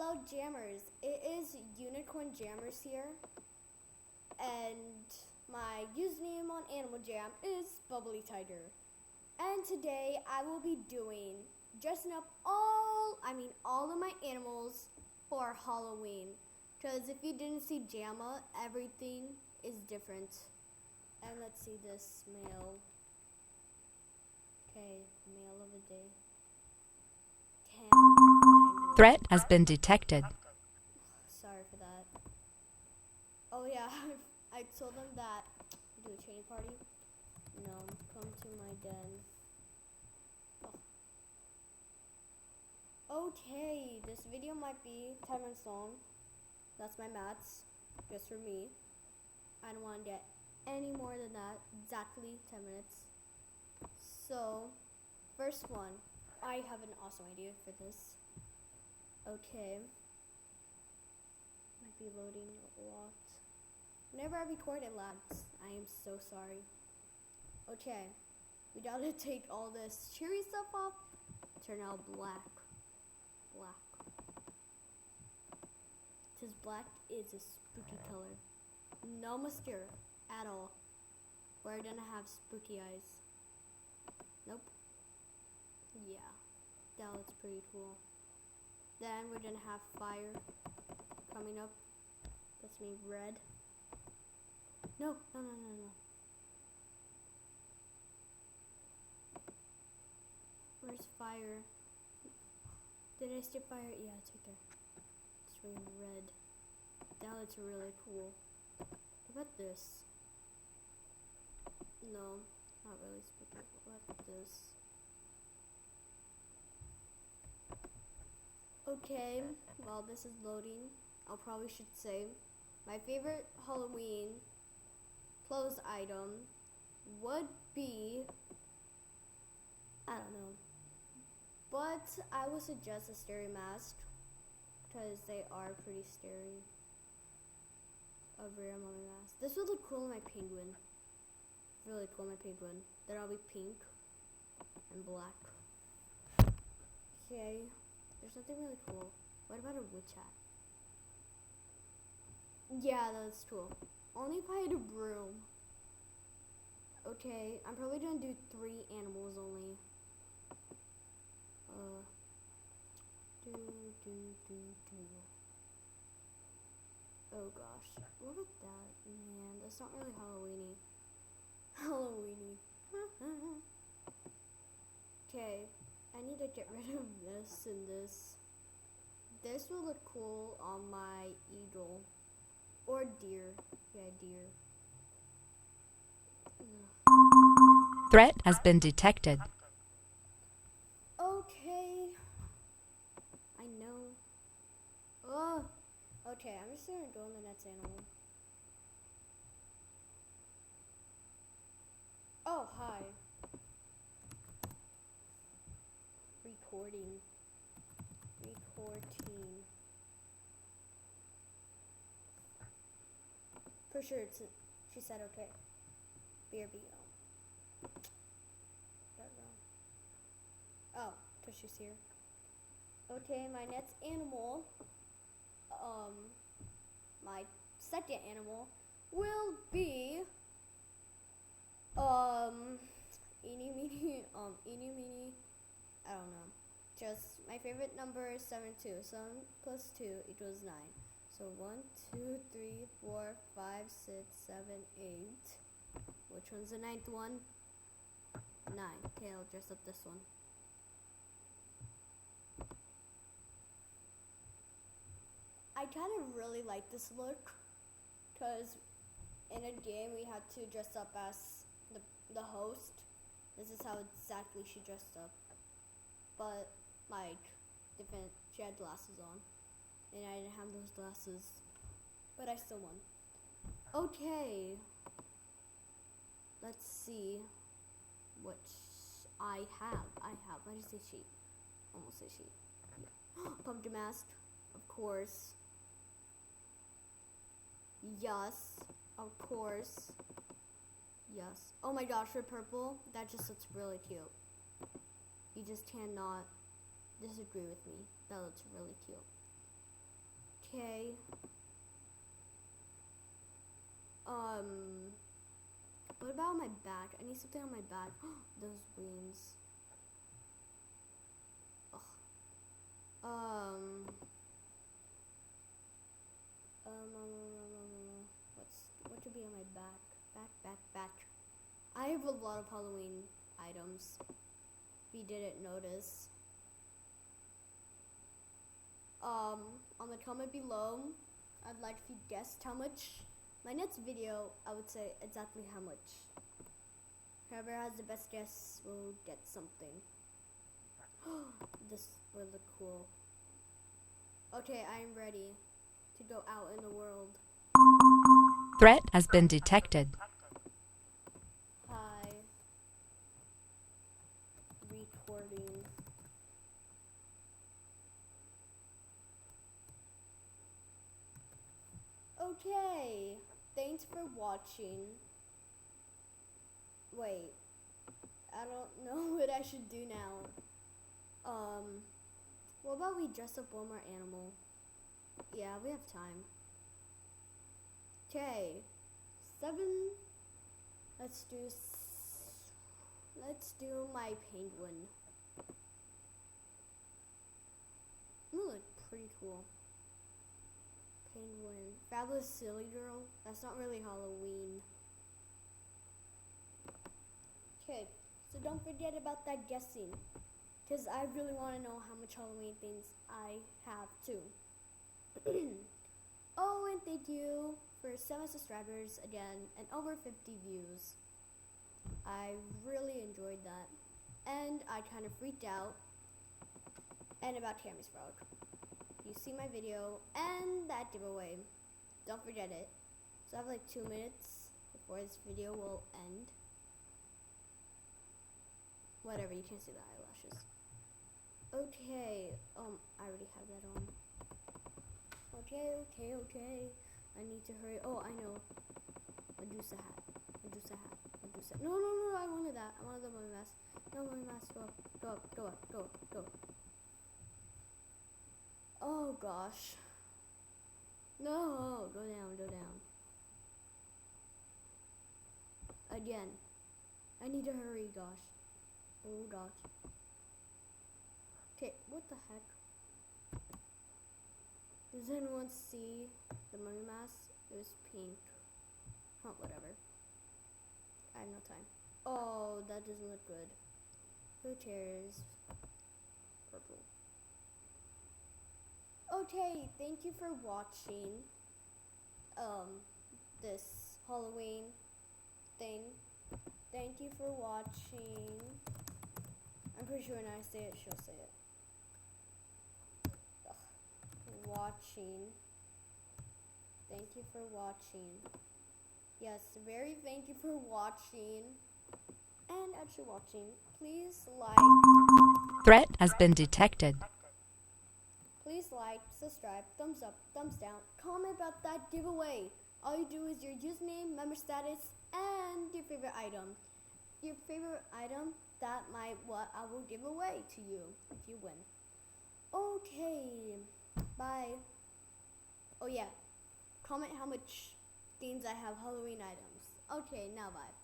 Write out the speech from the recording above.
Hello Jammers, it is Unicorn Jammers here, and my username on Animal Jam is Bubbly Tiger. And today I will be dressing up all of my animals for Halloween. Because if you didn't see Jamma, everything is different. And let's see this male. Okay, male of the day. 10. Threat has been detected. Sorry for that. Oh yeah, I told them that do a training party. No, come to my den. Oh. Okay, this video might be 10 minutes long. That's my maths, just for me. I don't want to get any more than that. Exactly 10 minutes. So, first one. I have an awesome idea for this. Okay. Might be loading a lot. Whenever I record it lags. I am so sorry. Okay. We gotta take all this cheery stuff off. Turn out black. Because black is a spooky color. No mascara at all. We're gonna have spooky eyes. Nope. Yeah, that looks pretty cool. Then we're gonna have fire coming up. That's me, red. No. Where's fire? Did I skip fire? Yeah, it's right there. It's really red. That looks really cool. What about this? No, not really spooky. What about this? Okay, while this is loading, I probably should say my favorite Halloween clothes item would be, I don't know, but I would suggest a scary mask because they are pretty scary. A rare mummy mask. This would look cool on my penguin. Really cool on my penguin. Then I'll be pink and black. Okay. There's something really cool. What about a witch hat? Yeah, that's cool. Only if I had a broom. Okay, I'm probably gonna do 3 animals only. Oh gosh, what about that? Man, that's not really Halloweeny. Okay. I need to get rid of this and this. This will look cool on my eagle. Or deer. Yeah, deer. Threat has been detected. Okay. I know. Oh. Okay, I'm just gonna go on the next animal. Oh, hi. Recording. For sure, she said okay. BRB. Oh, because she's here. Okay, my next animal, my second animal will be, eeny, meeny, I don't know. Just my favorite number is 72. 7 plus 2 equals 9. So 1, 2, 3, 4, 5, 6, 7, 8. Which one's the 9th one? 9. Okay, I'll dress up this one. I kind of really like this look because in a game we had to dress up as the host. This is how exactly she dressed up. But like different, she had glasses on and I didn't have those glasses, but I still won. Okay, let's see what I have. I just say she. Almost say she. Yeah. Pumpkin mask, of course. Yes, of course. Yes. Oh my gosh, for purple, that just looks really cute. You just cannot disagree with me. That looks really cute. Okay. What about my back? I need something on my back. Those wings. Ugh. What should be on my back? Back. I have a lot of Halloween items. If you didn't notice. On the comment below, I'd like if you guessed how much. My next video, I would say exactly how much. Whoever has the best guess will get something. This will look cool. Okay, I am ready to go out in the world. Threat has been detected. Hi. Recording. Okay, thanks for watching. Wait, I don't know what I should do now. What about we dress up one more animal? Yeah, we have time. Okay, 7. Let's do my penguin. Ooh, look pretty cool. Penguin. Fabulous Silly Girl. That's not really Halloween. Okay, so don't forget about that guessing, because I really want to know how much Halloween things I have too. Oh, and thank you for 7 subscribers again and over 50 views. I really enjoyed that, and I kind of freaked out. And about Tammy's Frog. You see my video and that giveaway. Don't forget it. So I have like 2 minutes before this video will end. Whatever, you can't see the eyelashes. Okay, I already have that on. Okay. I need to hurry. Oh, I know. Medusa hat. No, I wanted that. I wanted the mummy mask. No, mummy mask, go up. Oh gosh. No, go down. Again. I need to hurry, gosh. Oh gosh. Okay, what the heck? Does anyone see the mummy mask? It was pink. Huh, whatever. I have no time. Oh, that doesn't look good. Who cares? Purple. Okay, thank you for watching this Halloween thing. Thank you for watching. I'm pretty sure when I say it, she'll say it. Watching. Thank you for watching. Yes, very thank you for watching. And actually watching. Please like. Threat has been detected. Please like, subscribe, thumbs up, thumbs down, comment about that giveaway. All you do is your username, member status, and your favorite item. Your favorite item, that might what I will give away to you if you win. Okay, bye. Oh yeah, comment how much things I have Halloween items. Okay, now bye.